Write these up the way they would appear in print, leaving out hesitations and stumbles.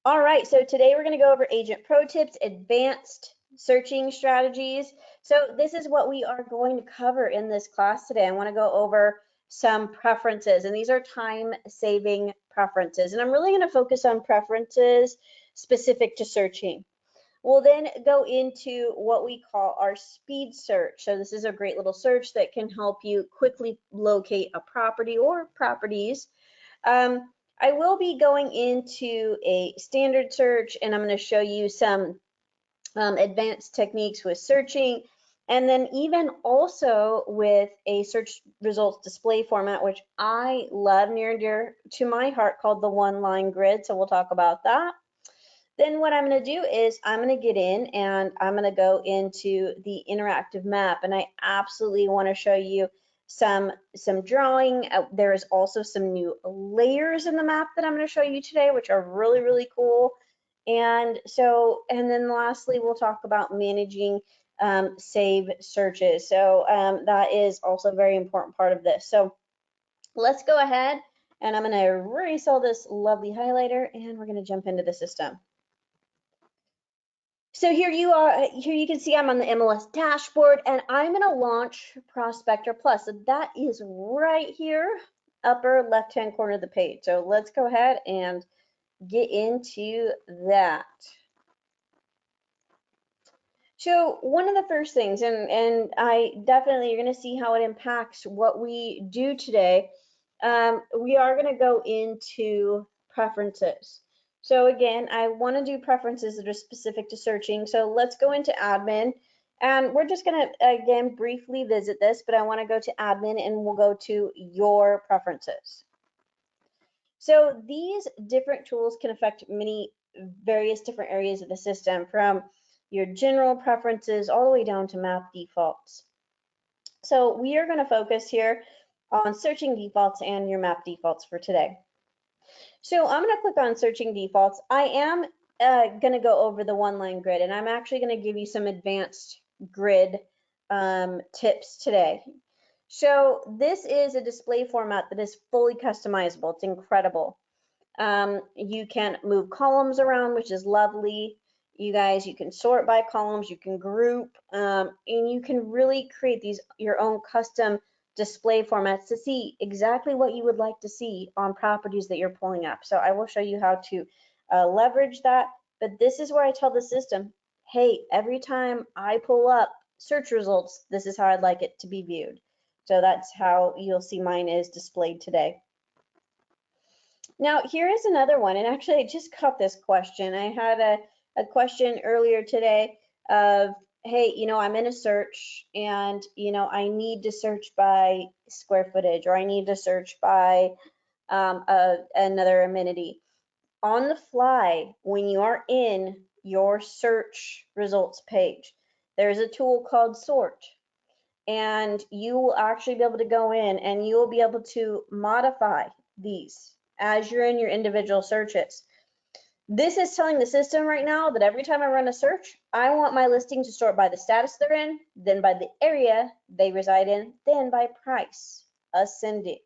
All right, so today we're going to go over Agent Pro Tips, advanced searching strategies. So this is what we are going to cover in this class today. I want to go over some preferences, and these are time-saving preferences. And I'm really going to focus on preferences specific to searching. We'll then go into what we call our speed search. So this is a great little search that can help you quickly locate a property or properties. I will be going into a standard search, and I'm going to show you some advanced techniques with searching, and then even also with a search results display format, which I love, near and dear to my heart, called the one-line grid. So we'll talk about that. Then what I'm going to do is I'm going to get in and I'm going to go into the interactive map, and I absolutely want to show you some drawing. There is also some new layers in the map that I'm going to show you today, which are really, really cool. And then lastly, we'll talk about managing save searches. So that is also a very important part of this. So let's go ahead, and I'm going to erase all this lovely highlighter, and we're going to jump into the system. So here you can see I'm on the MLS dashboard, and I'm going to launch Prospector Plus. So that is right here, upper left-hand corner of the page. So let's go ahead and get into that. So one of the first things, and I definitely, you're going to see how it impacts what we do today. We are going to go into preferences. So again, I want to do preferences that are specific to searching. So let's go into admin, and we're just going to, again, briefly visit this, but I want to go to admin and we'll go to your preferences. So these different tools can affect many various different areas of the system, from your general preferences all the way down to map defaults. So we are going to focus here on searching defaults and your map defaults for today. So I'm going to click on searching defaults. I am going to go over the one-line grid, and I'm actually going to give you some advanced grid tips today. So this is a display format that is fully customizable. It's incredible. You can move columns around, which is lovely. You guys, you can sort by columns, you can group, and you can really create your own custom display formats to see exactly what you would like to see on properties that you're pulling up. So I will show you how to leverage that. But this is where I tell the system, hey, every time I pull up search results, this is how I'd like it to be viewed. So that's how you'll see mine is displayed today. Now, here is another one, and actually I just got this question. I had a question earlier today of, hey, I'm in a search, and I need to search by square footage, or I need to search by another amenity. On the fly, when you are in your search results page, there's a tool called Sort, and you will actually be able to go in and you will be able to modify these as you're in your individual searches. This is telling the system right now that every time I run a search, I want my listing to sort by the status they're in, then by the area they reside in, then by price, ascending.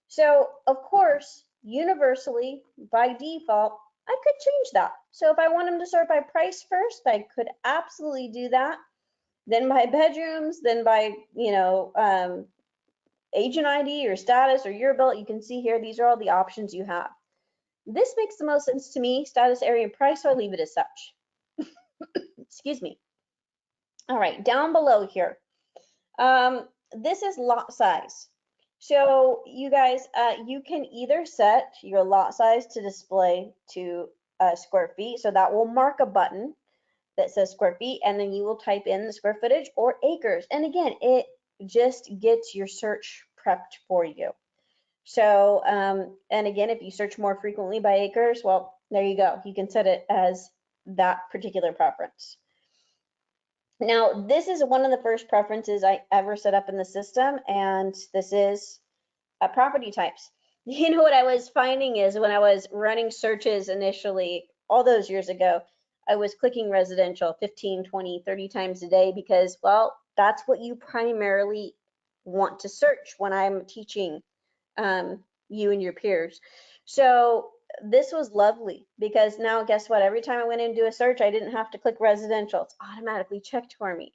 So of course, universally, by default, I could change that. So if I want them to sort by price first, I could absolutely do that. Then by bedrooms, then by, agent ID or status or year built. You can see here, these are all the options you have. This makes the most sense to me, status, area, and price, so I leave it as such. Excuse me. All right, down below here, this is lot size. So you guys, you can either set your lot size to display to square feet, so that will mark a button that says square feet, and then you will type in the square footage, or acres. And again, it just gets your search prepped for you. So, and again, if you search more frequently by acres, well, there you go. You can set it as that particular preference. Now, this is one of the first preferences I ever set up in the system, and this is property types. You know what I was finding is when I was running searches initially, all those years ago, I was clicking residential 15, 20, 30 times a day because, well, that's what you primarily want to search when I'm teaching you and your peers. So this was lovely because now guess what? Every time I went in and do a search, I didn't have to click residential. It's automatically checked for me.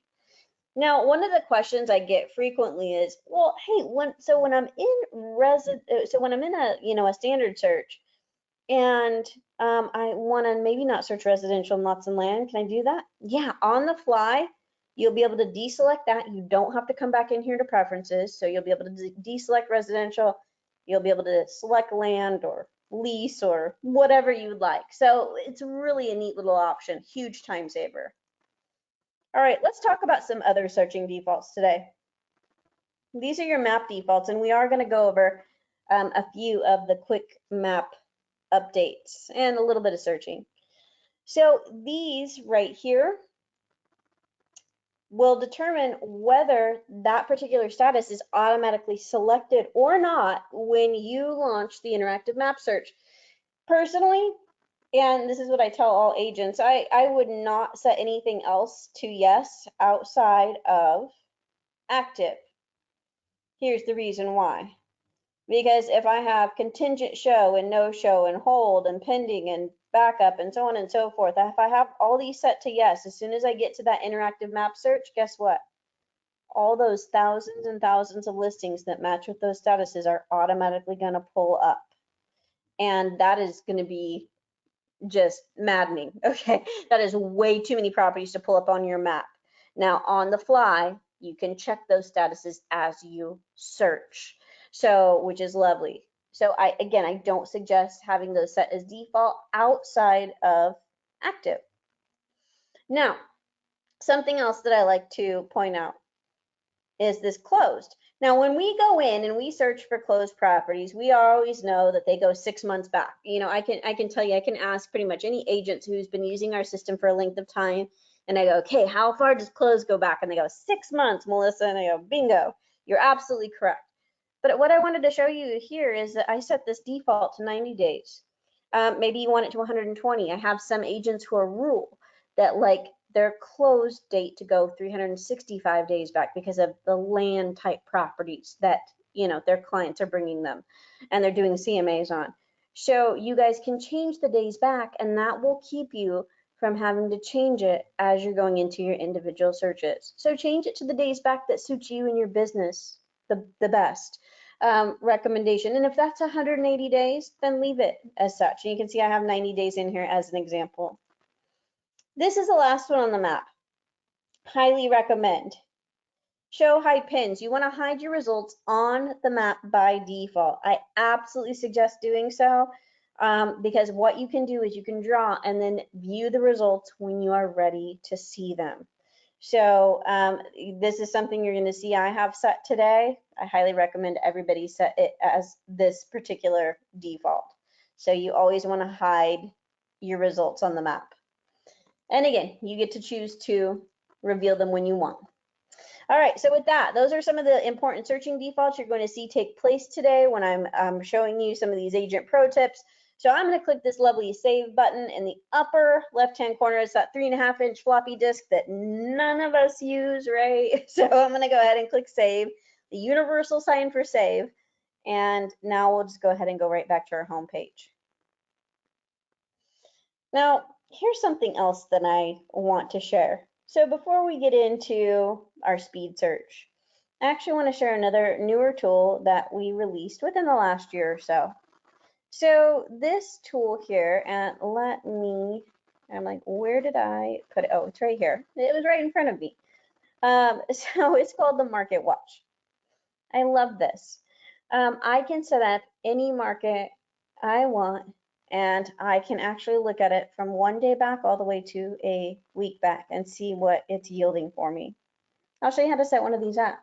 Now, one of the questions I get frequently is, well, hey, when I'm in a, a standard search and I want to maybe not search residential lots and land, can I do that? Yeah, on the fly, you'll be able to deselect that. You don't have to come back in here to preferences. So you'll be able to deselect residential. You'll be able to select land or lease or whatever you'd like. So it's really a neat little option, huge time saver. All right, let's talk about some other searching defaults today. These are your map defaults, and we are going to go over a few of the quick map updates and a little bit of searching. So these right here will determine whether that particular status is automatically selected or not when you launch the interactive map search. Personally, and this is what I tell all agents, I would not set anything else to yes outside of active. Here's the reason why. Because if I have contingent show and no show and hold and pending and backup and so on and so forth, if I have all these set to yes, as soon as I get to that interactive map search, guess what? All those thousands and thousands of listings that match with those statuses are automatically going to pull up. And that is going to be just maddening. Okay, that is way too many properties to pull up on your map. Now on the fly, you can check those statuses as you search, so which is lovely. So I don't suggest having those set as default outside of active. Now, something else that I like to point out is this closed. Now, when we go in and we search for closed properties, we always know that they go 6 months back. I can tell you, I can ask pretty much any agent who's been using our system for a length of time, and I go, okay, how far does closed go back? And they go 6 months, Melissa, and I go, bingo, you're absolutely correct. But what I wanted to show you here is that I set this default to 90 days. Maybe you want it to 120. I have some agents who are rural that like their close date to go 365 days back because of the land type properties that their clients are bringing them and they're doing CMAs on. So you guys can change the days back, and that will keep you from having to change it as you're going into your individual searches. So change it to the days back that suits you and your business the best. Recommendation. And if that's 180 days, then leave it as such. And you can see I have 90 days in here as an example. This is the last one on the map. Highly recommend. Show hide pins. You want to hide your results on the map by default. I absolutely suggest doing so because what you can do is you can draw and then view the results when you are ready to see them. So this is something you're going to see I have set today. I highly recommend everybody set it as this particular default. So you always want to hide your results on the map. And again, you get to choose to reveal them when you want. All right, so with that, those are some of the important searching defaults you're going to see take place today when I'm showing you some of these agent pro tips. So I'm going to click this lovely save button in the upper left-hand corner. It's that 3.5-inch floppy disk that none of us use, right? So I'm going to go ahead and click save, the universal sign for save. And now we'll just go ahead and go right back to our home page. Now, here's something else that I want to share. So before we get into our speed search, I actually want to share another newer tool that we released within the last year or so. So this tool here, and I'm like, where did I put it? Oh, it's right here. It was right in front of me. So it's called the Market Watch. I love this. I can set up any market I want, and I can actually look at it from 1 day back all the way to a week back and see what it's yielding for me. I'll show you how to set one of these up.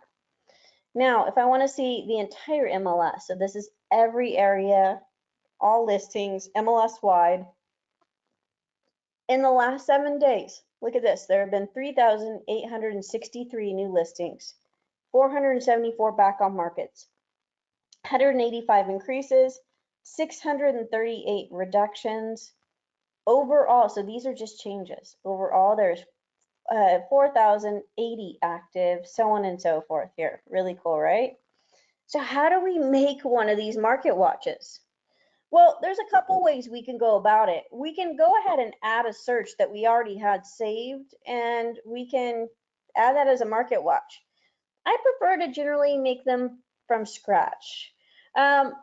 Now, if I want to see the entire MLS, so this is every area, all listings, MLS wide. In the last 7 days, look at this, there have been 3,863 new listings, 474 back on markets, 185 increases, 638 reductions. Overall, so these are just changes. Overall, there's 4,080 active, so on and so forth here. Really cool, right? So how do we make one of these market watches? Well, there's a couple ways we can go about it. We can go ahead and add a search that we already had saved, and we can add that as a market watch. I prefer to generally make them from scratch.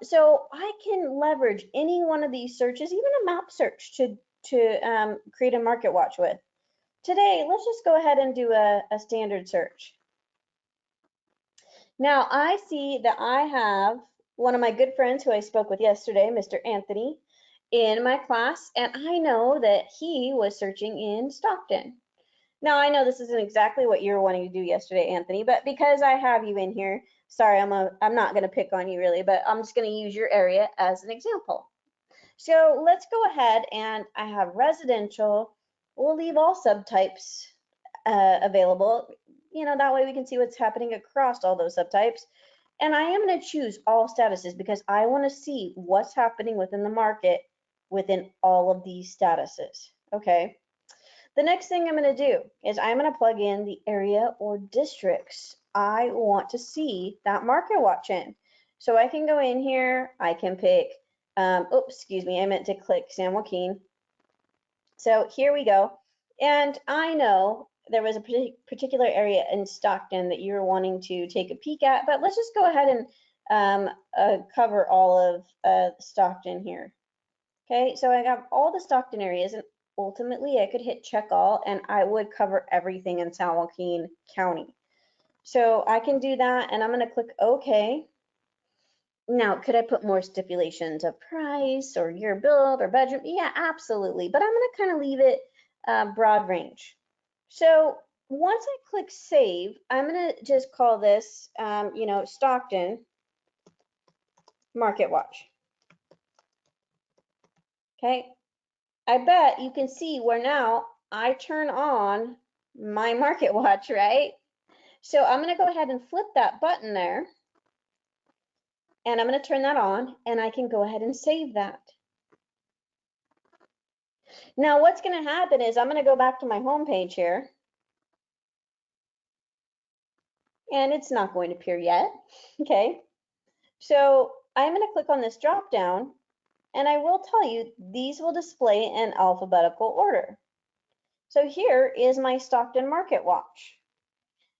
So I can leverage any one of these searches, even a map search, to create a market watch with. Today, let's just go ahead and do a standard search. Now I see that I have one of my good friends who I spoke with yesterday, Mr. Anthony, in my class, and I know that he was searching in Stockton. Now I know this isn't exactly what you were wanting to do yesterday, Anthony, but because I have you in here, sorry, I'm not going to pick on you really, but I'm just going to use your area as an example. So let's go ahead, and I have residential. We'll leave all subtypes available. You know, that way we can see what's happening across all those subtypes. And I am going to choose all statuses because I want to see what's happening within the market within all of these statuses. Okay. The next thing I'm going to do is I'm going to plug in the area or districts I want to see that market watch in. So I can go in here, I can pick, oops, excuse me, I meant to click San Joaquin. So here we go. And I know there was a particular area in Stockton that you were wanting to take a peek at, but let's just go ahead and cover all of Stockton here. Okay, so I got all the Stockton areas, and ultimately I could hit check all and I would cover everything in San Joaquin County. So I can do that, and I'm going to click OK. Now, could I put more stipulations of price or year build or budget? Yeah, absolutely. But I'm going to kind of leave it broad range. So once I click save, I'm going to just call this, you know, Stockton Market Watch. Okay. I bet you can see where now I turn on my market watch, right? So I'm going to go ahead and flip that button there, and I'm going to turn that on, and I can go ahead and save that. Now what's going to happen is I'm going to go back to my home page here, and it's not going to appear yet. Okay, so I'm going to click on this drop down, and I will tell you these will display in alphabetical order. So here is my Stockton Market Watch.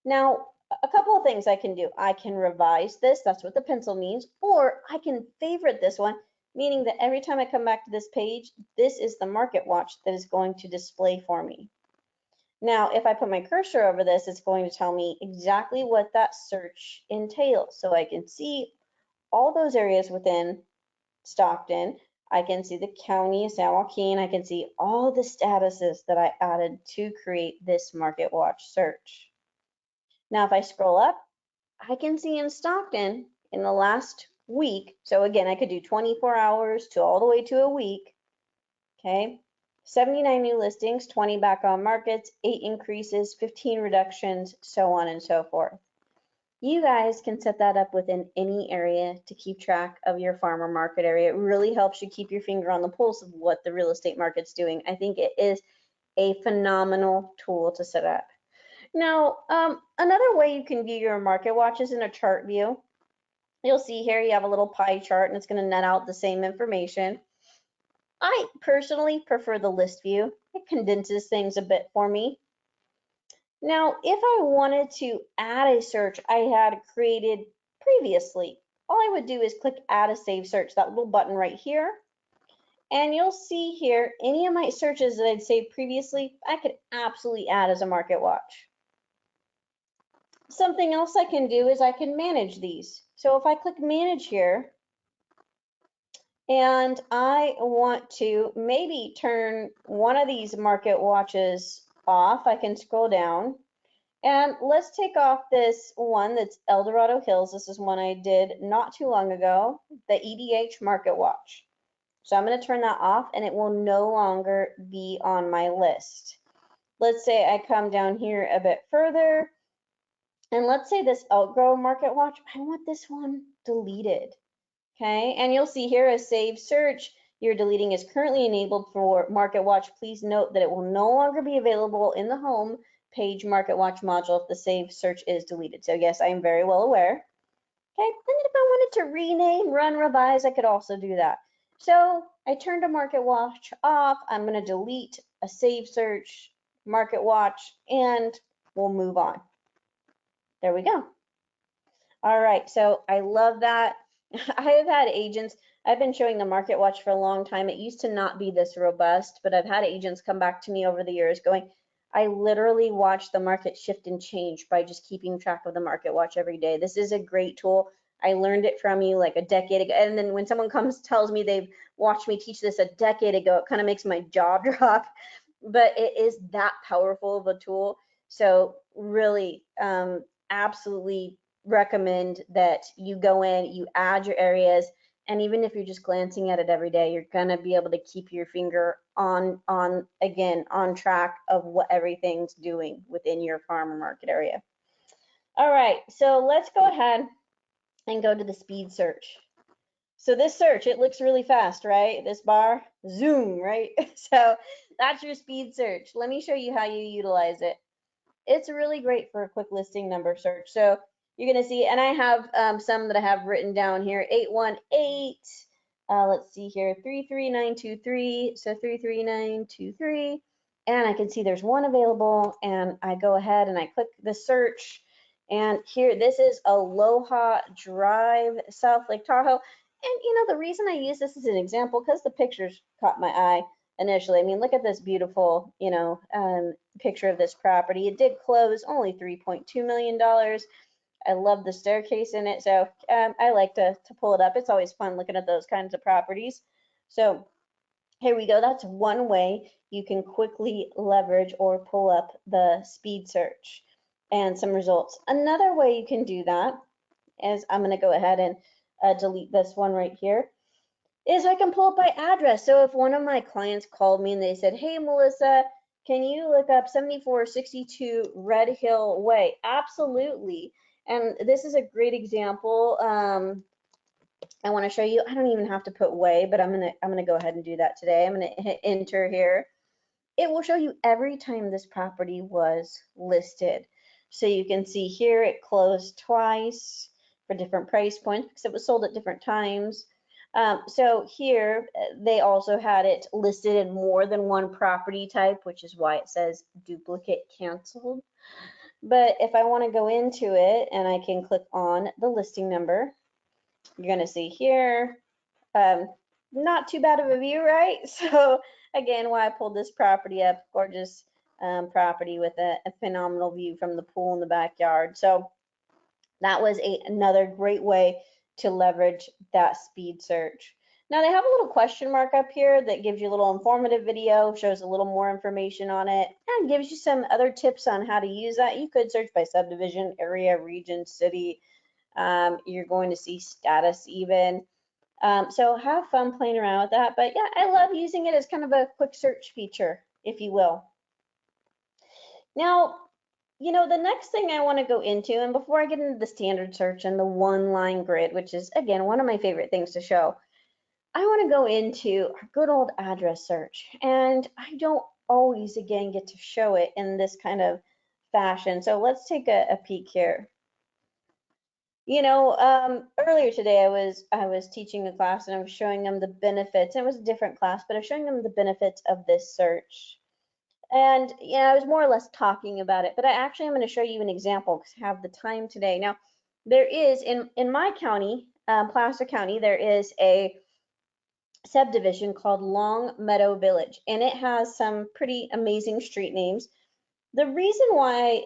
Now, a couple of things I can do. I can revise this, that's what the pencil means, or I can favorite this one, meaning that every time I come back to this page, this is the market watch that is going to display for me. Now, if I put my cursor over this, it's going to tell me exactly what that search entails. So I can see all those areas within Stockton. I can see the county, San Joaquin. I can see all the statuses that I added to create this market watch search. Now, if I scroll up, I can see in Stockton in the last week, so again, I could do 24 hours to all the way to a week, okay? 79 new listings, 20 back on markets, 8 increases, 15 reductions, so on and so forth. You guys can set that up within any area to keep track of your farmer market area. It really helps you keep your finger on the pulse of what the real estate market's doing. I think it is a phenomenal tool to set up. Now, another way you can view your market watch is in a chart view. You'll see here you have a little pie chart, and it's going to net out the same information. I personally prefer the list view. It condenses things a bit for me. Now, if I wanted to add a search I had created previously, all I would do is click Add a Save Search, that little button right here. And you'll see here, any of my searches that I'd saved previously, I could absolutely add as a market watch. Something else I can do is I can manage these. So if I click manage here, and I want to maybe turn one of these market watches off, I can scroll down, and let's take off this one that's El Dorado Hills. This is one I did not too long ago, the EDH market watch. So I'm going to turn that off, and it will no longer be on my list. Let's say I come down here a bit further, and let's say this Elk Grove market watch, I want this one deleted. Okay, and you'll see here a save search you're deleting is currently enabled for market watch. Please note that it will no longer be available in the home page market watch module if the save search is deleted. So yes, I am very well aware. Okay, and then if I wanted to rename, run, revise, I could also do that. So I turned a Market Watch off. I'm going to delete a save search, Market Watch, and we'll move on. There we go. All right, so I love that. I have had agents, I've been showing the Market Watch for a long time. It used to not be this robust, but I've had agents come back to me over the years going, I literally watch the market shift and change by just keeping track of the Market Watch every day. This is a great tool. I learned it from you like a decade ago. And then when someone comes tells me they've watched me teach this a decade ago, it kind of makes my jaw drop. But it is that powerful of a tool. So really, absolutely recommend that you go in, you add your areas, and even if you're just glancing at it every day, you're gonna be able to keep your finger on again on track of what everything's doing within your farm or market area. All right, so let's go ahead and go to the speed search. So this search, it looks really fast, right? This bar, zoom, right? So that's your speed search. Let me show you how you utilize it. It's really great for a quick listing number search. So you're going to see, and I have some that I have written down here, 818, let's see here, 33923, so 33923, and I can see there's one available, and I go ahead and I click the search, and here, this is Aloha Drive, South Lake Tahoe, and you know, the reason I use this as an example, because the pictures caught my eye initially. I mean, look at this beautiful, you know, picture of this property. It did close only $3.2 million. I love the staircase in it, so I like to pull it up. It's always fun looking at those kinds of properties. So here we go. That's one way you can quickly leverage or pull up the speed search and some results. Another way you can do that is, I'm going to go ahead and delete this one right here, is I can pull up by address. So if one of my clients called me and they said, hey, Melissa, can you look up 7462 Red Hill Way? Absolutely. And this is a great example. I want to show you. I don't even have to put way, but I'm gonna go ahead and do that today. I'm gonna hit enter here. It will show you every time this property was listed. So you can see here it closed twice for different price points because it was sold at different times. So here they also had it listed in more than one property type, which is why it says duplicate canceled. But if I want to go into it and I can click on the listing number, you're going to see here, not too bad of a view, right? So again, why I pulled this property up, gorgeous property with a phenomenal view from the pool in the backyard. So that was another great way to leverage that speed search. Now they have a little question mark up here that gives you a little informative video, shows a little more information on it, and gives you some other tips on how to use that. You could search by subdivision, area, region, city. You're going to see status even. So have fun playing around with that. But yeah, I love using it as kind of a quick search feature, if you will. Now, you know, the next thing I want to go into, and before I get into the standard search and the one line grid, which is again one of my favorite things to show, I want to go into our good old address search. And I don't always again get to show it in this kind of fashion. So let's take a peek here. You know, earlier today I was teaching a class and I was showing them the benefits. It was a different class, but I was showing them the benefits of this search. And yeah, I was more or less talking about it, but I actually am going to show you an example because I have the time today. Now, there is in my county, Placer County, there is a subdivision called Long Meadow Village, and it has some pretty amazing street names. The reason why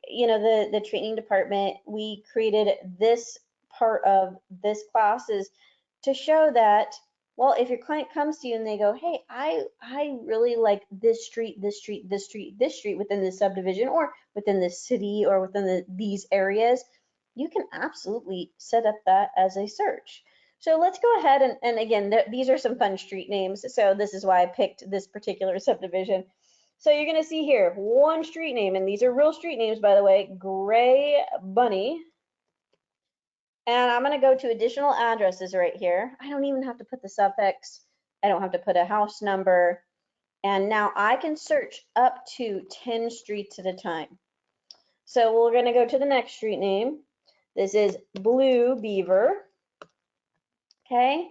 you know, the training department, we created this part of this class is to show that, well, if your client comes to you and they go, hey, I really like this street, this street, this street, this street within this subdivision or within this city or within these areas, you can absolutely set up that as a search. So let's go ahead and again, these are some fun street names. So this is why I picked this particular subdivision. So you're going to see here one street name, and these are real street names, by the way, Gray Bunny. And I'm going to go to additional addresses right here. I don't even have to put the suffix. I don't have to put a house number. And now I can search up to 10 streets at a time. So we're going to go to the next street name. This is Blue Beaver. Okay.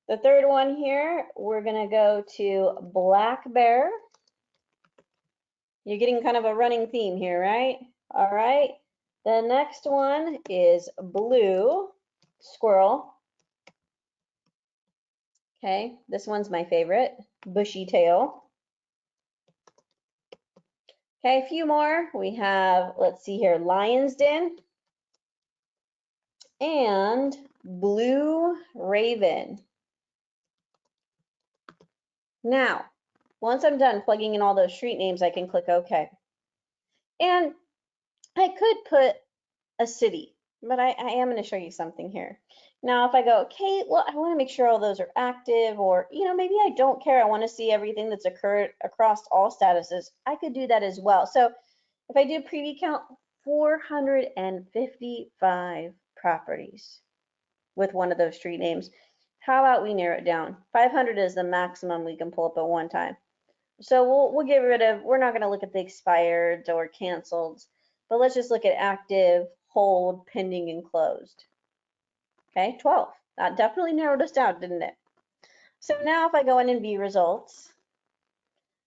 The third one here, we're gonna go to Black Bear. You're getting kind of a running theme here, right? All right. The next one is Blue Squirrel. Okay, this one's my favorite, Bushy Tail. Okay, a few more. We have, let's see here, Lion's Den and Blue Raven. Now, once I'm done plugging in all those street names, I can click OK. And I could put a city, but I am going to show you something here. Now, if I go, okay, well, I want to make sure all those are active, or, maybe I don't care. I want to see everything that's occurred across all statuses. I could do that as well. So if I do preview count, 455 properties with one of those street names. How about we narrow it down? 500 is the maximum we can pull up at one time. So we'll get rid of, we're not going to look at the expired or canceled, but let's just look at active, hold, pending, and closed. Okay, 12. That definitely narrowed us down, didn't it? So now if I go in and view results,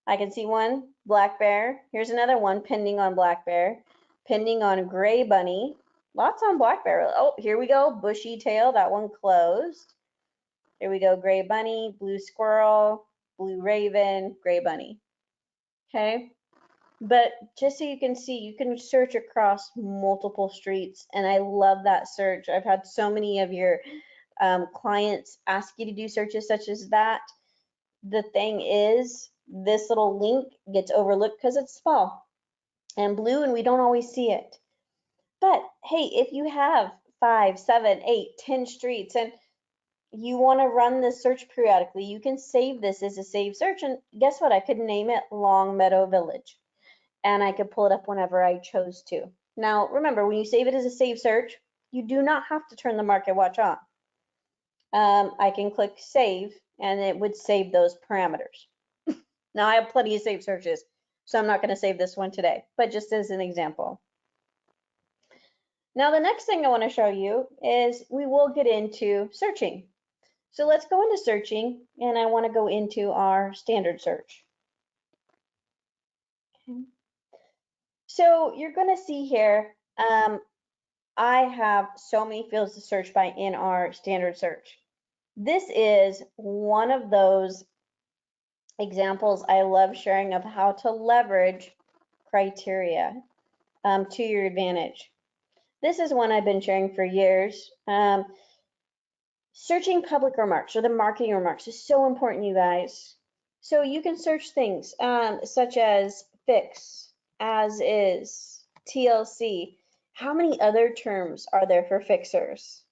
I can see one, Black Bear. Here's another one, pending on Black Bear, pending on Gray Bunny. Lots on Black Bear. Oh, here we go, Bushy Tail, that one closed. Here we go, Gray Bunny, Blue Squirrel, Blue Raven, Gray Bunny. Okay, but just so you can see, you can search across multiple streets, and I love that search. I've had so many of your clients ask you to do searches such as that. The thing is, this little link gets overlooked because it's small and blue and we don't always see it. But hey, if you have 5, 7, 8, 10 streets and you want to run this search periodically, you can save this as a saved search. And guess what? I could name it Long Meadow Village and I could pull it up whenever I chose to. Now, remember, when you save it as a saved search, you do not have to turn the Market Watch on. I can click save and it would save those parameters. Now I have plenty of saved searches, so I'm not going to save this one today, but just as an example. Now the next thing I want to show you is we will get into searching. So let's go into searching, and I want to go into our standard search. Okay. So you're going to see here, I have so many fields to search by in our standard search. This is one of those examples I love sharing of how to leverage criteria to your advantage. This is one I've been sharing for years. Searching public remarks or the marketing remarks is so important, you guys. So you can search things such as fix, as is, TLC. How many other terms are there for fixers?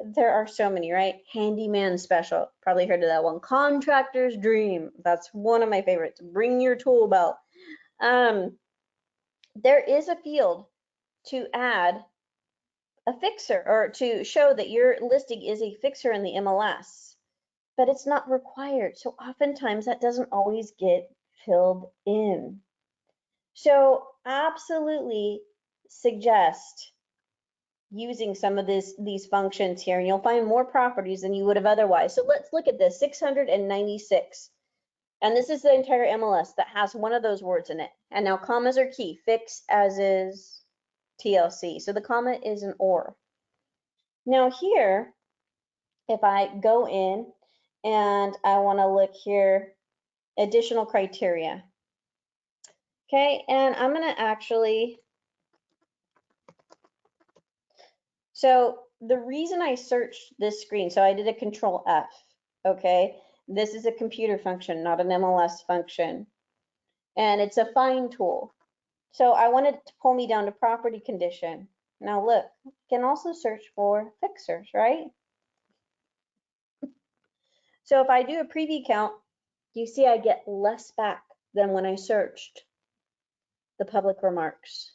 There are so many, right? Handyman special, probably heard of that one. Contractor's dream, that's one of my favorites. Bring your tool belt. There is a field to add a fixer or to show that your listing is a fixer in the MLS, but it's not required. So oftentimes that doesn't always get filled in. So absolutely suggest using some of these functions here, and you'll find more properties than you would have otherwise. So let's look at this, 696. And this is the entire MLS that has one of those words in it. And now commas are key, fix, as is, TLC. So the comma is an or. Now here, if I go in and I want to look here, additional criteria. Okay, and I'm going to actually, so the reason I searched this screen, so I did a Control F, okay? This is a computer function, not an MLS function. And it's a find tool. So I wanted to pull me down to property condition. Now look, you can also search for fixers, right? So if I do a preview count, you see I get less back than when I searched the public remarks.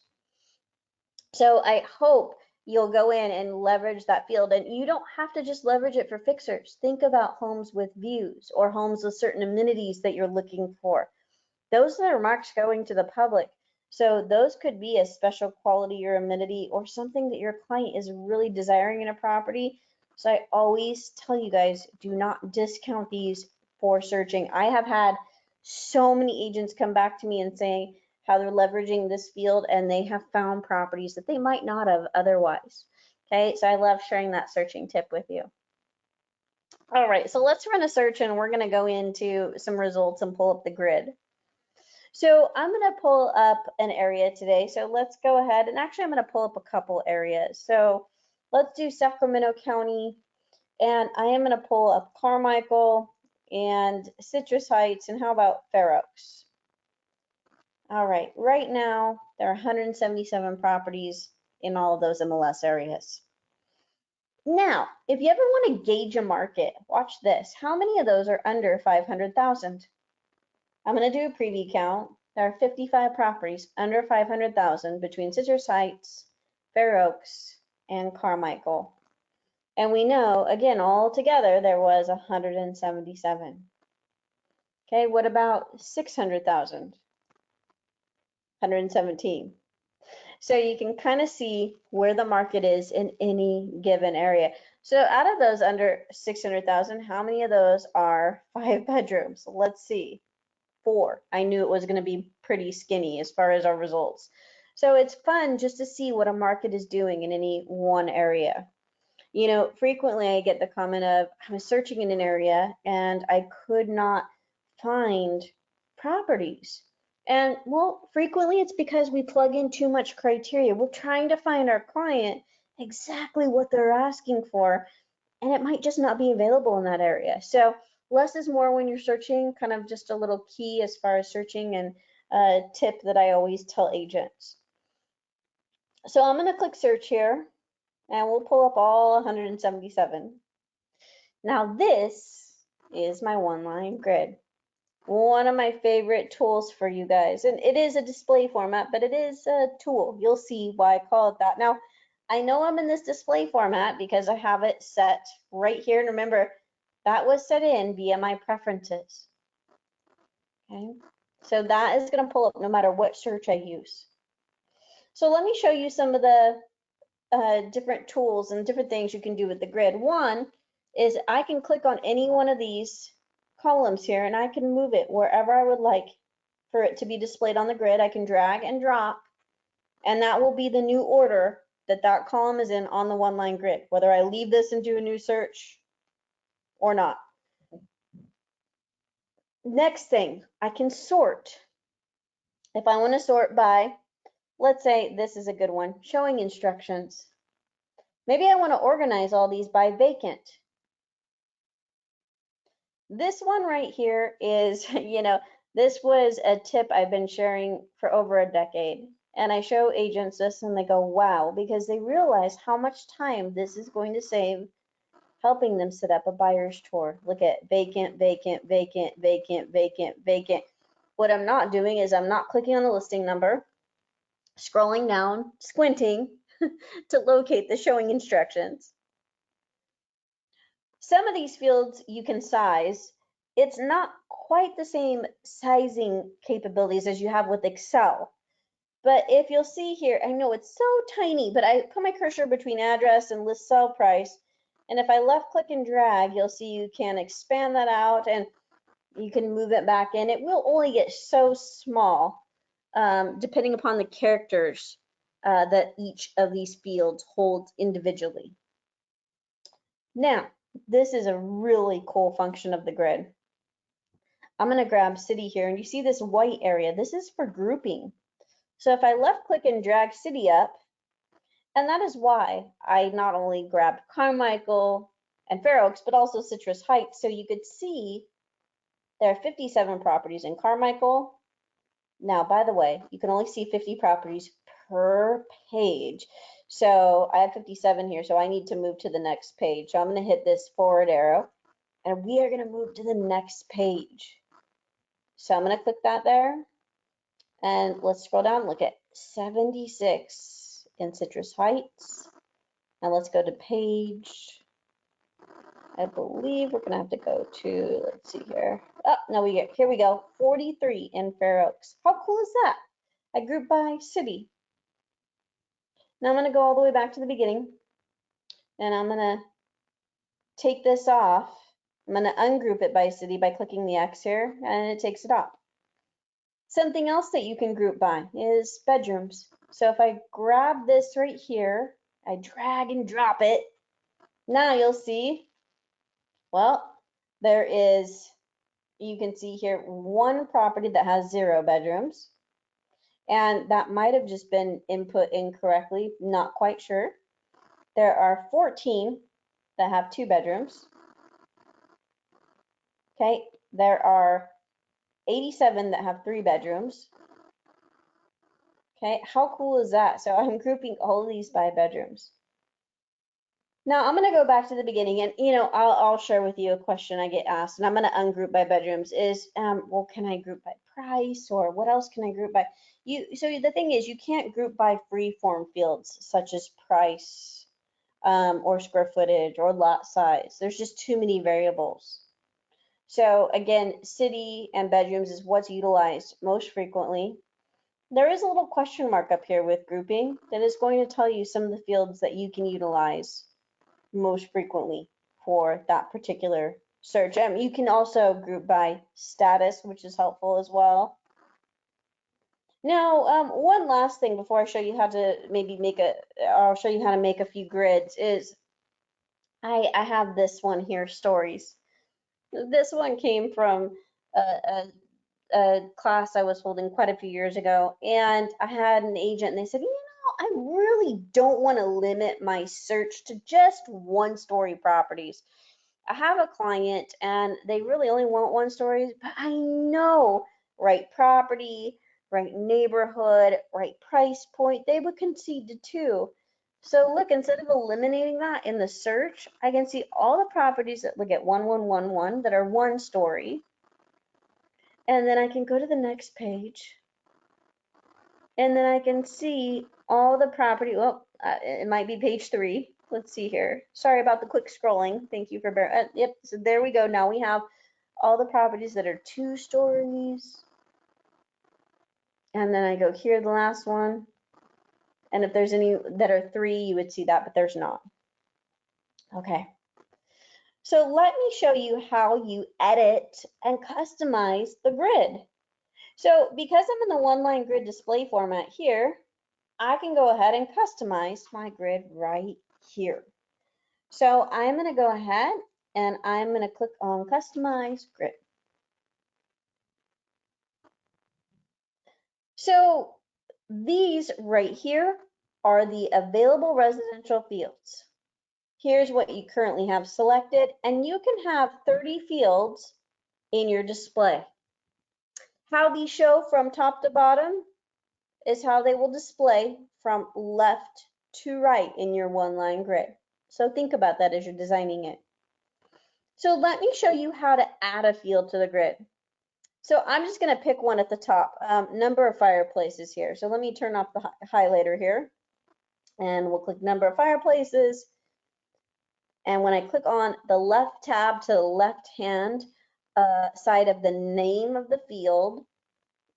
So I hope you'll go in and leverage that field, and you don't have to just leverage it for fixers. Think about homes with views or homes with certain amenities that you're looking for. Those are the remarks going to the public. So those could be a special quality or amenity or something that your client is really desiring in a property. So I always tell you guys, do not discount these for searching. I have had so many agents come back to me and saying how they're leveraging this field and they have found properties that they might not have otherwise. Okay, so I love sharing that searching tip with you. All right, so let's run a search and we're gonna go into some results and pull up the grid. So I'm going to pull up an area today. So let's go ahead and actually I'm going to pull up a couple areas. So let's do Sacramento County, and I am going to pull up Carmichael and Citrus Heights, and how about Fair Oaks? All right, right now there are 177 properties in all of those MLS areas. Now, if you ever want to gauge a market, watch this. How many of those are under 500,000? I'm going to do a preview count. There are 55 properties under 500,000 between Citrus Heights, Fair Oaks, and Carmichael. And we know, again, all together, there was 177. Okay, what about 600,000? 117. So you can kind of see where the market is in any given area. So out of those under 600,000, how many of those are 5 bedrooms? Let's see. 4. I knew it was going to be pretty skinny as far as our results. So it's fun just to see what a market is doing in any one area. You know, frequently I get the comment of, I was searching in an area and I could not find properties. And well, frequently it's because we plug in too much criteria. We're trying to find our client exactly what they're asking for, and it might just not be available in that area. So less is more when you're searching, kind of just a little key as far as searching and a tip that I always tell agents. So I'm going to click search here and we'll pull up all 177. Now this is my one-line grid. One of my favorite tools for you guys. And it is a display format, but it is a tool. You'll see why I call it that. Now, I know I'm in this display format because I have it set right here. And remember, that was set in via my preferences. Okay, so that is going to pull up no matter what search I use. So let me show you some of the different tools and different things you can do with the grid. One is I can click on any one of these columns here and I can move it wherever I would like for it to be displayed on the grid. I can drag and drop, and that will be the new order that that column is in on the one-line grid, whether I leave this and do a new search or not. Next thing, I can sort. If I want to sort by, let's say this is a good one, showing instructions. Maybe I want to organize all these by vacant. This one right here is, you know, this was a tip I've been sharing for over a decade. And I show agents this and they go, wow, because they realize how much time this is going to save helping them set up a buyer's tour. Look at vacant, vacant, vacant, vacant, vacant, vacant. What I'm not doing is I'm not clicking on the listing number, scrolling down, squinting to locate the showing instructions. Some of these fields you can size. It's not quite the same sizing capabilities as you have with Excel. But if you'll see here, I know it's so tiny, but I put my cursor between address and list sell price. And if I left click and drag, you'll see you can expand that out and you can move it back in. It will only get so small depending upon the characters that each of these fields holds individually. Now, this is a really cool function of the grid. I'm going to grab city here, and you see this white area. This is for grouping. So if I left click and drag city up, and that is why I not only grabbed Carmichael and Fair Oaks, but also Citrus Heights. So you could see there are 57 properties in Carmichael. Now, by the way, you can only see 50 properties per page. So I have 57 here, so I need to move to the next page. So I'm going to hit this forward arrow, and we are going to move to the next page. So I'm going to click that there, and let's scroll down. Look at 76 in Citrus Heights. And let's go to page, I believe we're going to have to go to, let's see here. Oh, no, here we go, 43 in Fair Oaks. How cool is that? I grouped by city. Now I'm going to go all the way back to the beginning, and I'm going to take this off, I'm going to ungroup it by city by clicking the X here, and it takes it off. Something else that you can group by is bedrooms. So if I grab this right here, I drag and drop it, now you'll see, well, there is, you can see here, one property that has 0 bedrooms. And that might have just been input incorrectly, not quite sure. There are 14 that have 2 bedrooms. Okay, there are 87 that have 3 bedrooms. Okay, how cool is that? So I'm grouping all of these by bedrooms. Now I'm going to go back to the beginning, and I'll share with you a question I get asked, and I'm going to ungroup by bedrooms. Is well, can I group by price, or what else can I group by? So the thing is, you can't group by free form fields such as price, or square footage, or lot size. There's just too many variables. So again, city and bedrooms is what's utilized most frequently. There is a little question mark up here with grouping that is going to tell you some of the fields that you can utilize most frequently for that particular search. You can also group by status, which is helpful as well. Now, one last thing before I show you how to I'll show you how to make a few grids is I have this one here, stories. This one came from a class I was holding quite a few years ago, and I had an agent, and they said, I really don't want to limit my search to just 1-story properties. I have a client and they really only want 1 story, but I know right property, right neighborhood, right price point, they would concede to 2. So look, instead of eliminating that in the search, I can see all the properties that look at 1111 that are 1 story. And then I can go to the next page, and then I can see all the property. Well, it might be page 3. Let's see here. Sorry about the quick scrolling. Thank you for bearing. Yep. So there we go. Now we have all the properties that are 2 stories. And then I go here, the last one. And if there's any that are 3, you would see that, but there's not. Okay. So let me show you how you edit and customize the grid. So because I'm in the one-line grid display format here, I can go ahead and customize my grid right here. So I'm going to go ahead and I'm going to click on Customize Grid. So these right here are the available residential fields. Here's what you currently have selected, and you can have 30 fields in your display. How these show from top to bottom is how they will display from left to right in your one-line grid. So think about that as you're designing it. So let me show you how to add a field to the grid. So I'm just going to pick one at the top, number of fireplaces here. So let me turn off the highlighter here, and we'll click number of fireplaces. And when I click on the left tab to the left hand side of the name of the field,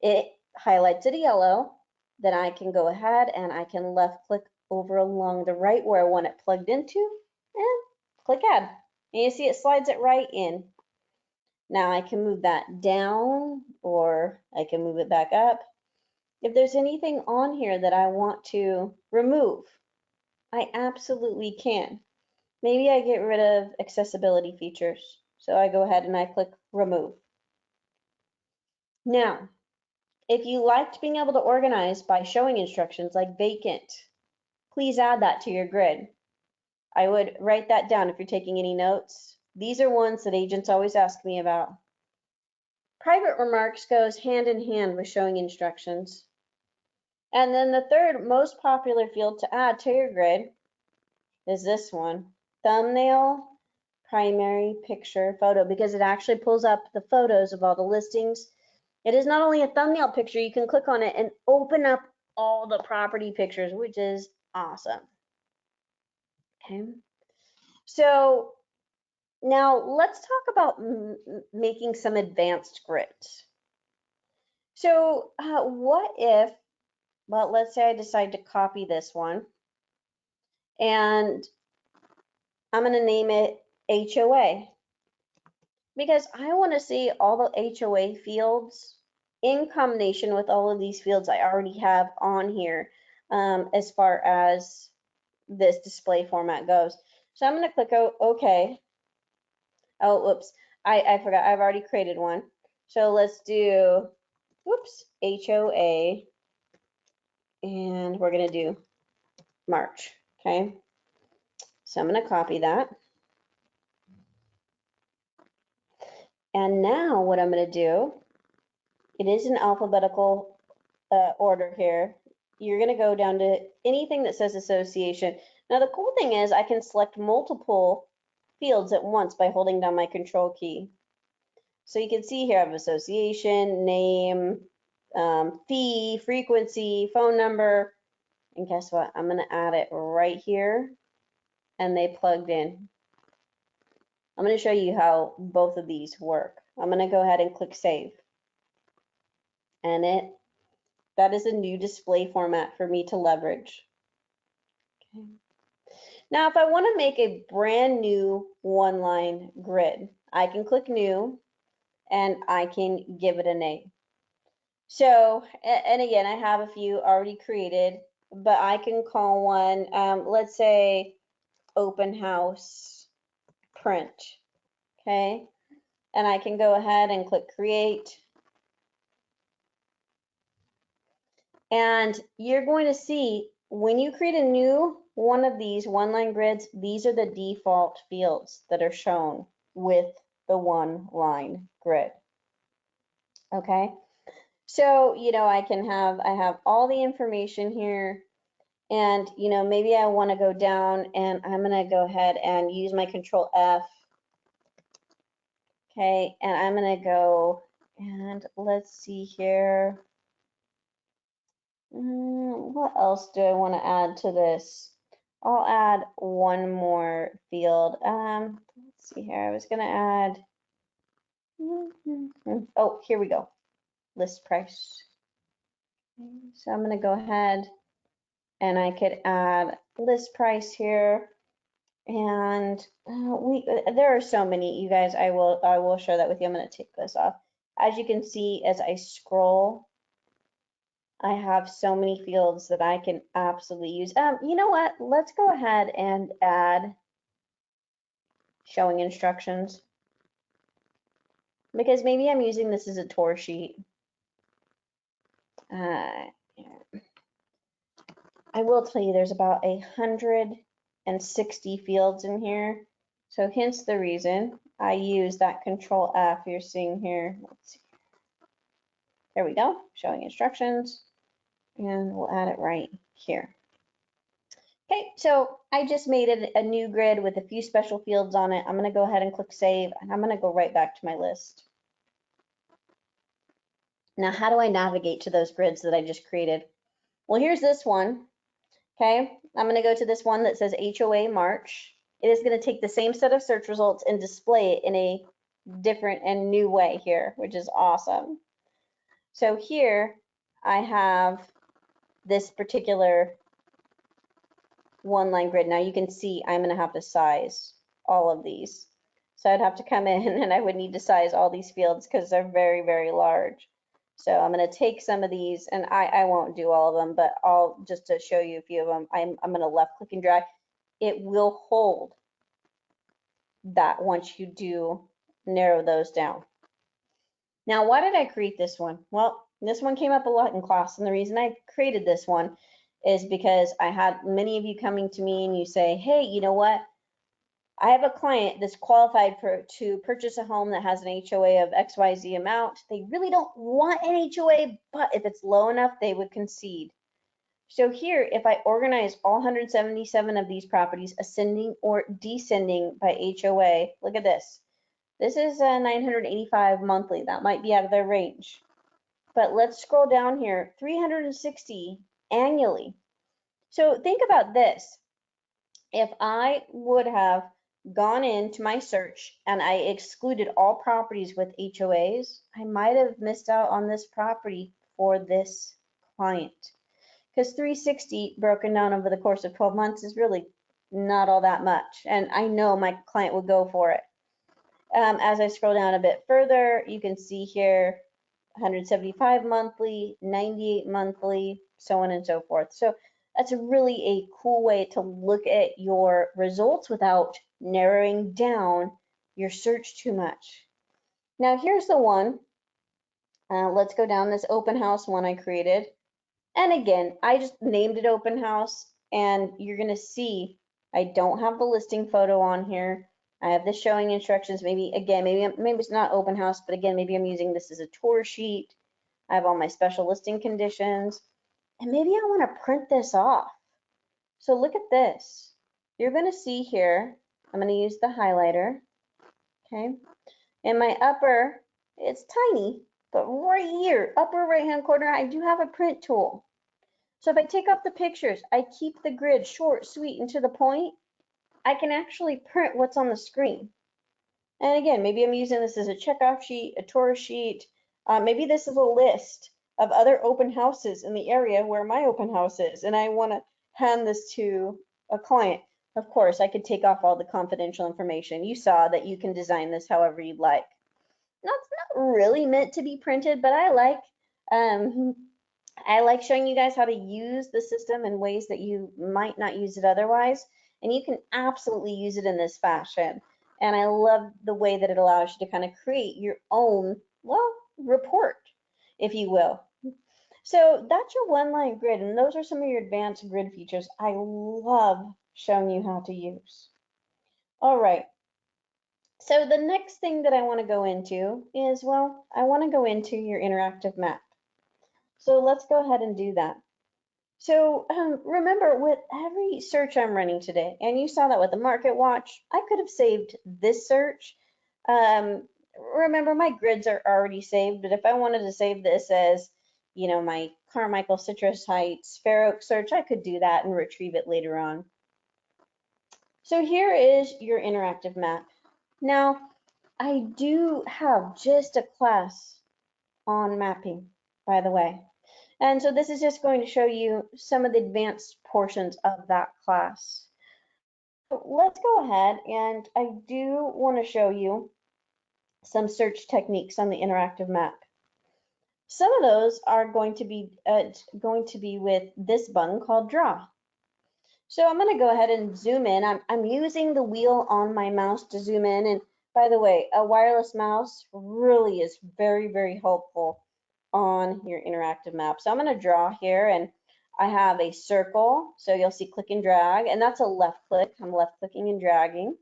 it highlights it yellow. Then I can go ahead and I can left click over along the right where I want it plugged into and click add. And you see it slides it right in. Now I can move that down or I can move it back up. If there's anything on here that I want to remove, I absolutely can. Maybe I get rid of accessibility features. So I go ahead and I click remove. Now, if you liked being able to organize by showing instructions like vacant, please add that to your grid. I would write that down if you're taking any notes. These are ones that agents always ask me about. Private remarks goes hand in hand with showing instructions. And then the third most popular field to add to your grid is this one, thumbnail, primary picture, photo, because it actually pulls up the photos of all the listings. It is not only a thumbnail picture, you can click on it and open up all the property pictures, which is awesome. Okay. So now let's talk about making some advanced grids. So what if, well, let's say I decide to copy this one and I'm going to name it HOA, because I want to see all the HOA fields in combination with all of these fields I already have on here as far as this display format goes. So I'm going to click OK. Oh, whoops. I forgot. I've already created one. So let's do, whoops, HOA. And we're going to do March. Okay. So I'm going to copy that. And now what I'm going to do, it is in alphabetical order here. You're going to go down to anything that says association. Now the cool thing is I can select multiple fields at once by holding down my control key. So you can see here I have association, name, fee, frequency, phone number, and guess what? I'm going to add it right here, and they plugged in. I'm going to show you how both of these work. I'm going to go ahead and click save. And that is a new display format for me to leverage. Okay. Now, if I want to make a brand new one-line grid, I can click new and I can give it a name. So, and again, I have a few already created, but I can call one, let's say, open house print. Okay. And I can go ahead and click create. And you're going to see when you create a new one of these one-line grids, these are the default fields that are shown with the one-line grid. Okay, so I have all the information here, and maybe I want to go down, and I'm going to go ahead and use my Control F. Okay, and I'm going to go and let's see here. What else do I want to add to this? I'll add one more field. Let's see here. I was going to add. Oh, here we go. List price. So I'm going to go ahead and I could add list price here. And there are so many, you guys. I will share that with you. I'm going to take this off. As you can see, as I scroll, I have so many fields that I can absolutely use. You know what? Let's go ahead and add showing instructions, because maybe I'm using this as a tour sheet. Yeah. I will tell you there's about 160 fields in here. So hence the reason I use that Control F you're seeing here. Let's see. There we go, showing instructions. And we'll add it right here. Okay, so I just made it a new grid with a few special fields on it. I'm going to go ahead and click save, and I'm going to go right back to my list. Now, how do I navigate to those grids that I just created? Well, here's this one. Okay, I'm going to go to this one that says HOA March. It is going to take the same set of search results and display it in a different and new way here, which is awesome. So here I have this particular one-line grid. Now you can see I'm going to have to size all of these. So I'd have to come in and I would need to size all these fields because they're very, very large. So I'm going to take some of these, and I won't do all of them, but I'll just to show you a few of them. I'm going to left click and drag. It will hold that once you do narrow those down. Now, why did I create this one? Well, this one came up a lot in class, and the reason I created this one is because I had many of you coming to me and you say, hey, you know what? I have a client that's qualified to purchase a home that has an HOA of XYZ amount. They really don't want an HOA, but if it's low enough, they would concede. So here, if I organize all 177 of these properties, ascending or descending by HOA, look at this. This is 985 monthly. That might be out of their range. But let's scroll down here, 360 annually. So think about this. If I would have gone into my search and I excluded all properties with HOAs, I might have missed out on this property for this client. Because 360 broken down over the course of 12 months is really not all that much. And I know my client would go for it. As I scroll down a bit further, you can see here 175 monthly, 98 monthly, so on and so forth. So that's really a cool way to look at your results without narrowing down your search too much. Now here's the one. Let's go down this open house one I created. And again, I just named it open house, and you're gonna see I don't have the listing photo on here. I have the showing instructions. Maybe again, maybe it's not open house, but again, maybe I'm using this as a tour sheet. I have all my special listing conditions, and maybe I want to print this off. So look at this. You're going to see here, I'm going to use the highlighter. Okay. In my upper, it's tiny, but right here, upper right hand corner, I do have a print tool. So if I take up the pictures, I keep the grid short, sweet, and to the point, I can actually print what's on the screen. And again, maybe I'm using this as a checkoff sheet, a tour sheet. Maybe this is a list of other open houses in the area where my open house is, and I want to hand this to a client. Of course, I could take off all the confidential information. You saw that you can design this however you'd like. Now, it's not really meant to be printed, but I like showing you guys how to use the system in ways that you might not use it otherwise. And you can absolutely use it in this fashion. And I love the way that it allows you to kind of create your own, well, report, if you will. So that's your one-line grid, and those are some of your advanced grid features I love showing you how to use. All right. So the next thing that I want to go into is, well, I want to go into your interactive map. So let's go ahead and do that. So remember, with every search I'm running today, and you saw that with the Market Watch, I could have saved this search. Remember, my grids are already saved, but if I wanted to save this as, you know, my Carmichael Citrus Heights Fair Oak search, I could do that and retrieve it later on. So here is your interactive map. Now, I do have just a class on mapping, by the way. And so this is just going to show you some of the advanced portions of that class. So let's go ahead, and I do want to show you some search techniques on the interactive map. Some of those are going to be with this button called Draw. So I'm going to go ahead and zoom in. I'm using the wheel on my mouse to zoom in. And by the way, a wireless mouse really is very, very helpful on your interactive map. So I'm going to draw here, and I have a circle. So you'll see click and drag, and that's a left click. I'm left clicking and dragging.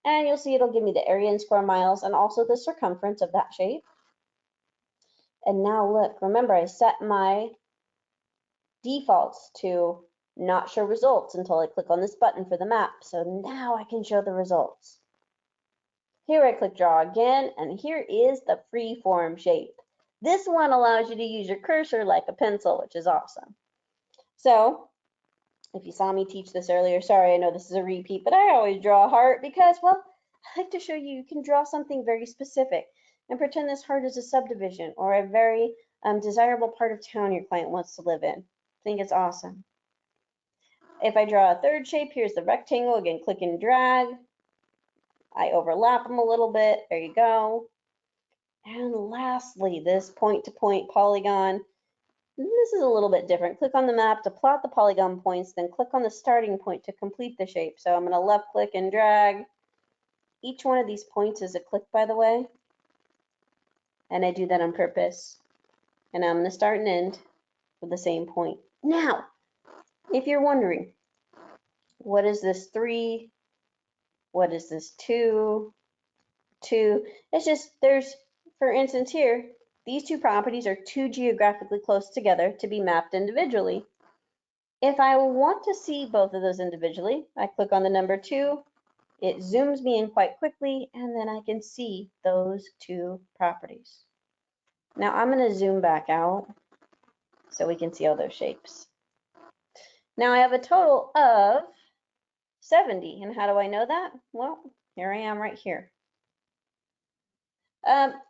And you'll see it'll give me the area in square miles and also the circumference of that shape. And now look, remember I set my defaults to not show results until I click on this button for the map. So now I can show the results. Here I click draw again, and here is the free-form shape. This one allows you to use your cursor like a pencil, which is awesome. So if you saw me teach this earlier, sorry, I know this is a repeat, but I always draw a heart because, well, I like to show you can draw something very specific and pretend this heart is a subdivision or a very desirable part of town your client wants to live in. I think it's awesome. If I draw a third shape, here's the rectangle. Again, click and drag. I overlap them a little bit. There you go. And lastly, this point-to-point polygon. This is a little bit different. Click on the map to plot the polygon points, then click on the starting point to complete the shape. So I'm going to left click and drag. Each one of these points is a click, by the way. And I do that on purpose. And I'm going to start and end with the same point. Now, if you're wondering, what is this 3? What is this 2? 2? It's just, there's, for instance here, these two properties are too geographically close together to be mapped individually. If I want to see both of those individually, I click on the number 2, it zooms me in quite quickly, and then I can see those two properties. Now I'm going to zoom back out so we can see all those shapes. Now I have a total of 70, and how do I know that? Well, here I am right here.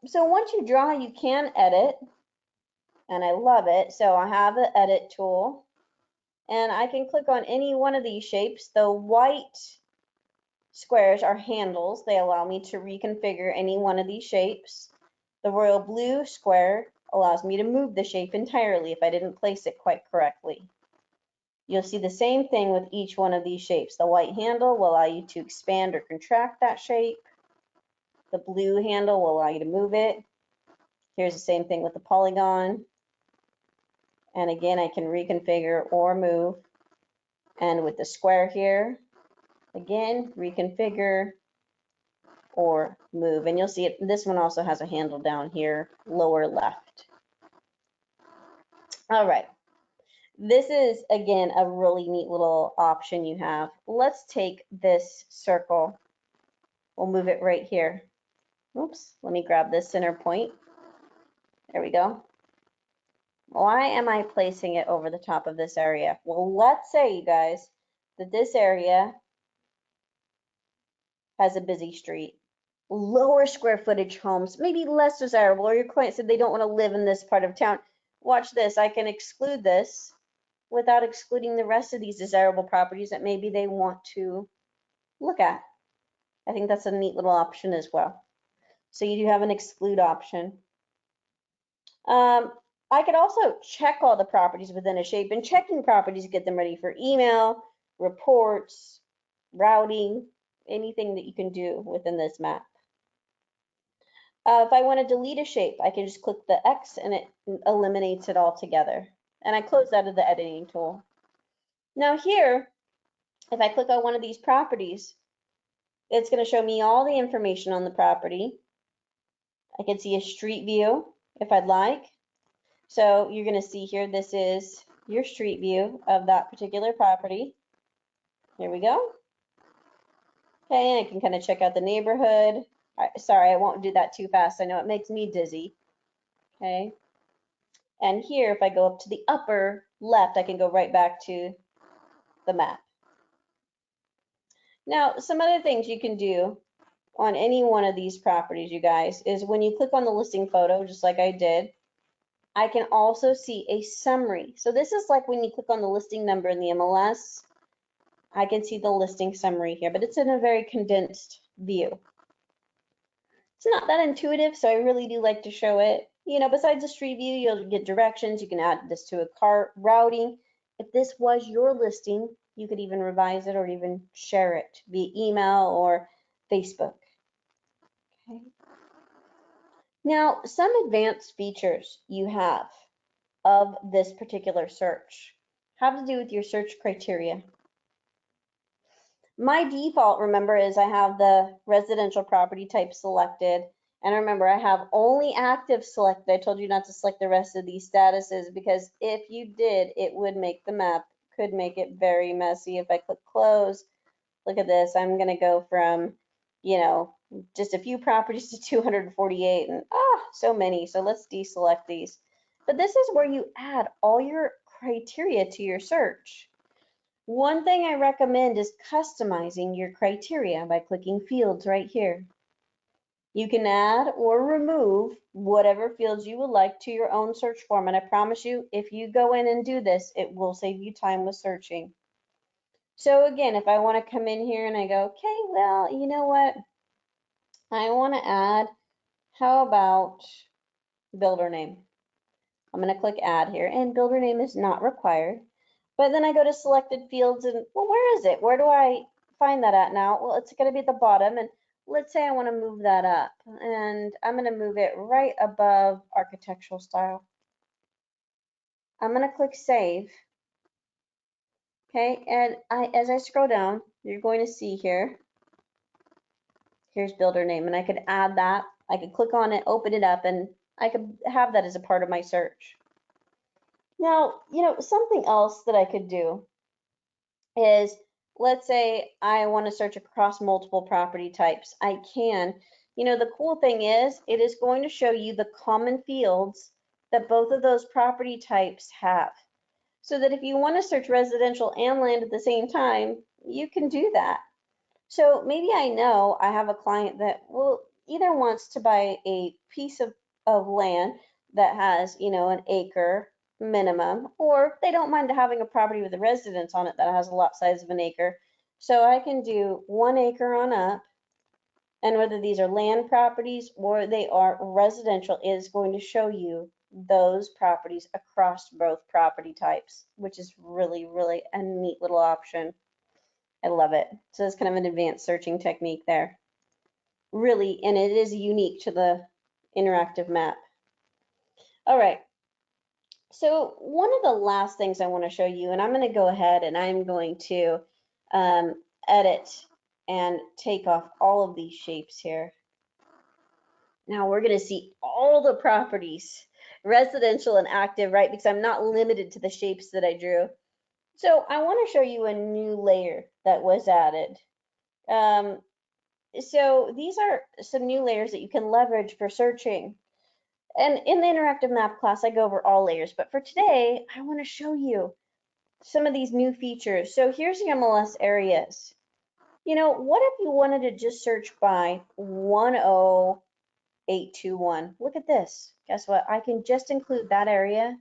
So once you draw, you can edit, and I love it. So I have the edit tool, and I can click on any one of these shapes. The white squares are handles. They allow me to reconfigure any one of these shapes. The royal blue square allows me to move the shape entirely if I didn't place it quite correctly. You'll see the same thing with each one of these shapes. The white handle will allow you to expand or contract that shape. The blue handle will allow you to move it. Here's the same thing with the polygon. And again, I can reconfigure or move. And with the square here, again, reconfigure or move. And you'll see it, this one also has a handle down here, lower left. All right. This is, again, a really neat little option you have. Let's take this circle. We'll move it right here. Oops, let me grab this center point. There we go. Why am I placing it over the top of this area? Well, let's say, you guys, that this area has a busy street. Lower square footage homes, maybe less desirable, or your client said they don't want to live in this part of town. Watch this, I can exclude this without excluding the rest of these desirable properties that maybe they want to look at. I think that's a neat little option as well. So you do have an exclude option. I could also check all the properties within a shape, and checking properties get them ready for email, reports, routing, anything that you can do within this map. If I want to delete a shape, I can just click the X and it eliminates it altogether. And I close out of the editing tool. Now here, if I click on one of these properties, it's going to show me all the information on the property. I can see a street view if I'd like. So you're going to see here, this is your street view of that particular property. Here we go. Okay, and I can kind of check out the neighborhood. Sorry, I won't do that too fast. I know it makes me dizzy. Okay. And here, if I go up to the upper left, I can go right back to the map. Now, some other things you can do on any one of these properties, you guys, is when you click on the listing photo, just like I did, I can also see a summary. So this is like when you click on the listing number in the MLS, I can see the listing summary here, but it's in a very condensed view. It's not that intuitive, so I really do like to show it. You know, besides the street view, you'll get directions. You can add this to a cart, routing. If this was your listing, you could even revise it or even share it via email or Facebook. Okay. Now, some advanced features you have of this particular search have to do with your search criteria. My default, remember, is I have the residential property type selected. And remember, I have only active selected. I told you not to select the rest of these statuses because if you did, it would make the map, could make it very messy. If I click close, look at this. I'm going to go from, you know, just a few properties to 248 and so many. So let's deselect these. But this is where you add all your criteria to your search. One thing I recommend is customizing your criteria by clicking fields right here. You can add or remove whatever fields you would like to your own search form. And I promise you, if you go in and do this, it will save you time with searching. So again, if I want to come in here and I go, okay, well, you know what? I want to add, how about builder name? I'm going to click add here, and builder name is not required. But then I go to selected fields and, well, where is it? Where do I find that at now? Well, it's going to be at the bottom. And let's say I want to move that up. And I'm going to move it right above architectural style. I'm going to click save. Okay, and as I scroll down, you're going to see here, here's builder name. And I could add that. I could click on it, open it up, and I could have that as a part of my search. Now, you know, something else that I could do is, let's say I want to search across multiple property types. I can. You know, the cool thing is it is going to show you the common fields that both of those property types have. So that if you want to search residential and land at the same time, you can do that. So maybe I know I have a client that will either wants to buy a piece of land that has, you know, an acre, minimum, or they don't mind having a property with a residence on it that has a lot size of an acre. So I can do 1 acre on up, and whether these are land properties or they are residential, it is going to show you those properties across both property types, which is really, really a neat little option. I love it. So it's kind of an advanced searching technique there. Really, and it is unique to the interactive map. All right. So one of the last things I want to show you, and I'm going to go ahead and I'm going to edit and take off all of these shapes here. Now we're going to see all the properties, residential and active, right? Because I'm not limited to the shapes that I drew. So I want to show you a new layer that was added. So these are some new layers that you can leverage for searching. And in the interactive map class, I go over all layers, but for today, I want to show you some of these new features. So here's the MLS areas. You know, what if you wanted to just search by 10821? Look at this. Guess what? I can just include that area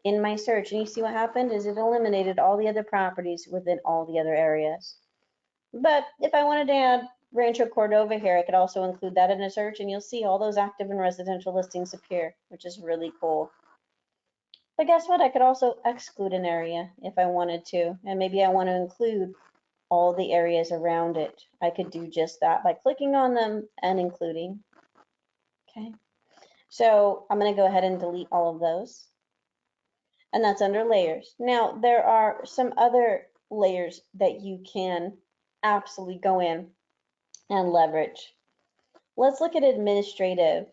in my search. And you see what happened is it eliminated all the other properties within all the other areas. But if I wanted to add Rancho Cordova here, I could also include that in a search, and you'll see all those active and residential listings appear, which is really cool. But guess what? I could also exclude an area if I wanted to, and maybe I want to include all the areas around it. I could do just that by clicking on them and including. Okay, so I'm going to go ahead and delete all of those, and that's under layers. Now there are some other layers that you can absolutely go in and leverage. Let's look at administrative.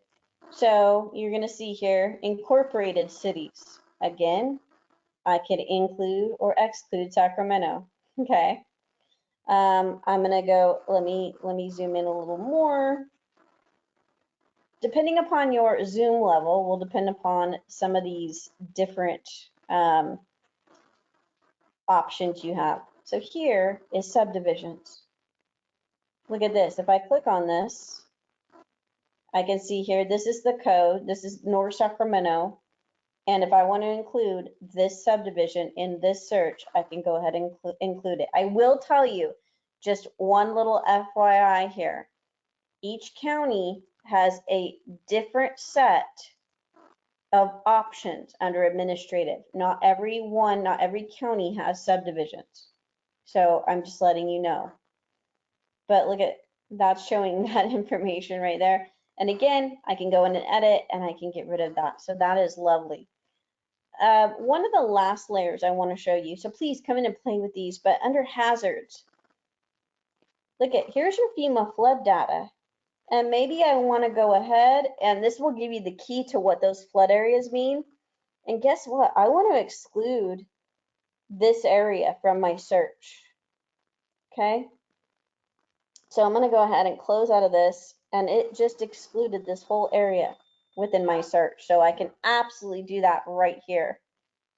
So you're going to see here incorporated cities. Again, I could include or exclude Sacramento. Okay. I'm going to go, let me zoom in a little more. Depending upon your zoom level will depend upon some of these different options you have. So here is subdivisions. Look at this. If I click on this, I can see here, this is the code. This is North Sacramento. And if I want to include this subdivision in this search, I can go ahead and include it. I will tell you just one little FYI here. Each county has a different set of options under administrative. Not every county has subdivisions. So I'm just letting you know. But look at, that's showing that information right there. And again, I can go in and edit and I can get rid of that. So that is lovely. One of the last layers I want to show you, so please come in and play with these, but under hazards, look at, here's your FEMA flood data. And maybe I want to go ahead, and this will give you the key to what those flood areas mean. And guess what? I want to exclude this area from my search. Okay. So I'm going to go ahead and close out of this, and it just excluded this whole area within my search. So I can absolutely do that right here.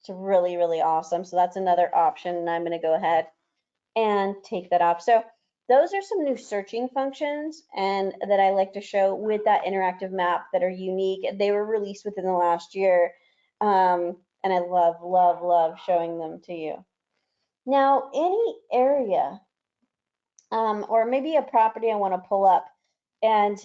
It's really, really awesome. So that's another option, and I'm going to go ahead and take that off. So those are some new searching functions and that I like to show with that interactive map that are unique. They were released within the last year, and I love, love, love showing them to you. Now, any area or maybe a property I want to pull up, and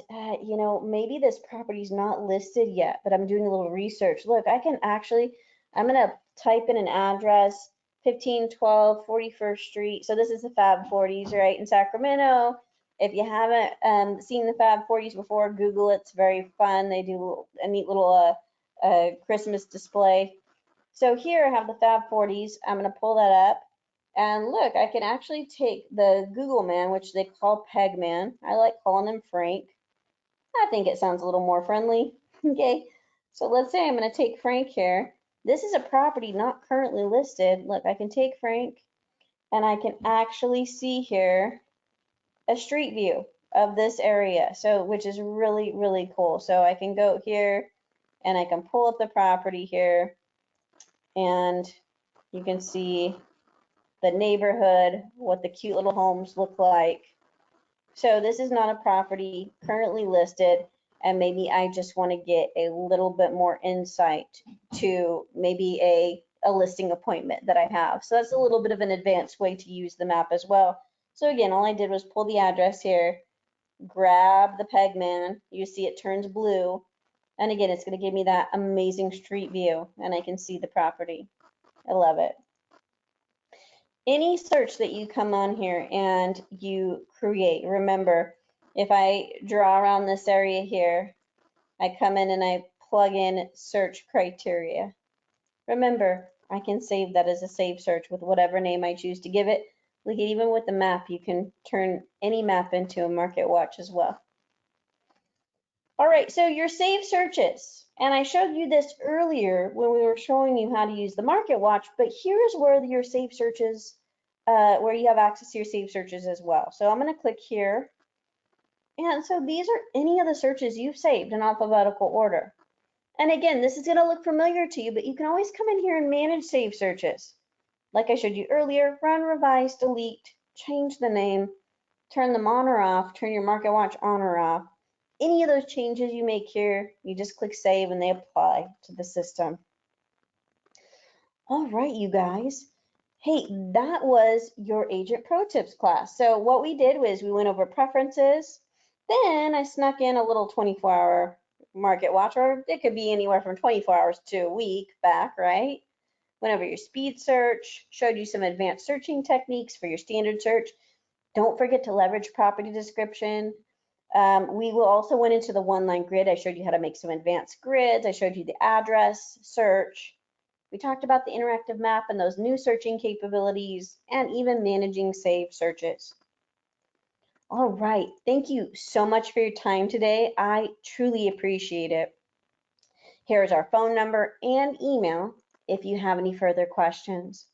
you know, maybe this property is not listed yet, but I'm doing a little research. Look, I can actually, I'm going to type in an address, 1512 41st Street. So this is the Fab 40s, right, in Sacramento. If you haven't seen the Fab 40s before, Google it. It's very fun. They do a neat little Christmas display. So here I have the Fab 40s. I'm going to pull that up. And look, I can actually take the Google man, which they call Pegman. I like calling him Frank. I think it sounds a little more friendly. Okay, so let's say I'm going to take Frank here. This is a property not currently listed. Look, I can take Frank and I can actually see here a street view of this area, so which is really, really cool. So I can go here and I can pull up the property here and you can see the neighborhood, what the cute little homes look like. So this is not a property currently listed, and maybe I just want to get a little bit more insight to maybe a listing appointment that I have. So that's a little bit of an advanced way to use the map as well. So again, all I did was pull the address here, grab the Pegman. You see it turns blue. And again, it's going to give me that amazing street view, and I can see the property. I love it. Any search that you come on here and you create, remember, if I draw around this area here, I come in and I plug in search criteria. Remember, I can save that as a save search with whatever name I choose to give it. Like even with the map, you can turn any map into a market watch as well. All right, so your saved searches, and I showed you this earlier when we were showing you how to use the market watch, but here's where your saved searches, where you have access to your saved searches as well. So I'm gonna click here. And so these are any of the searches you've saved in alphabetical order. And again, this is gonna look familiar to you, but you can always come in here and manage saved searches. Like I showed you earlier, run, revise, delete, change the name, turn them on or off, turn your market watch on or off. Any of those changes you make here, you just click save and they apply to the system. All right, you guys. Hey, that was your Agent Pro Tips class. So what we did was we went over preferences, then I snuck in a little 24-hour market watch, or it could be anywhere from 24 hours to a week back, right? Went over your speed search, showed you some advanced searching techniques for your standard search. Don't forget to leverage property description. We will also went into the one-line grid. I showed you how to make some advanced grids. I showed you the address search. We talked about the interactive map and those new searching capabilities and even managing saved searches. All right, thank you so much for your time today. I truly appreciate it. Here's our phone number and email if you have any further questions.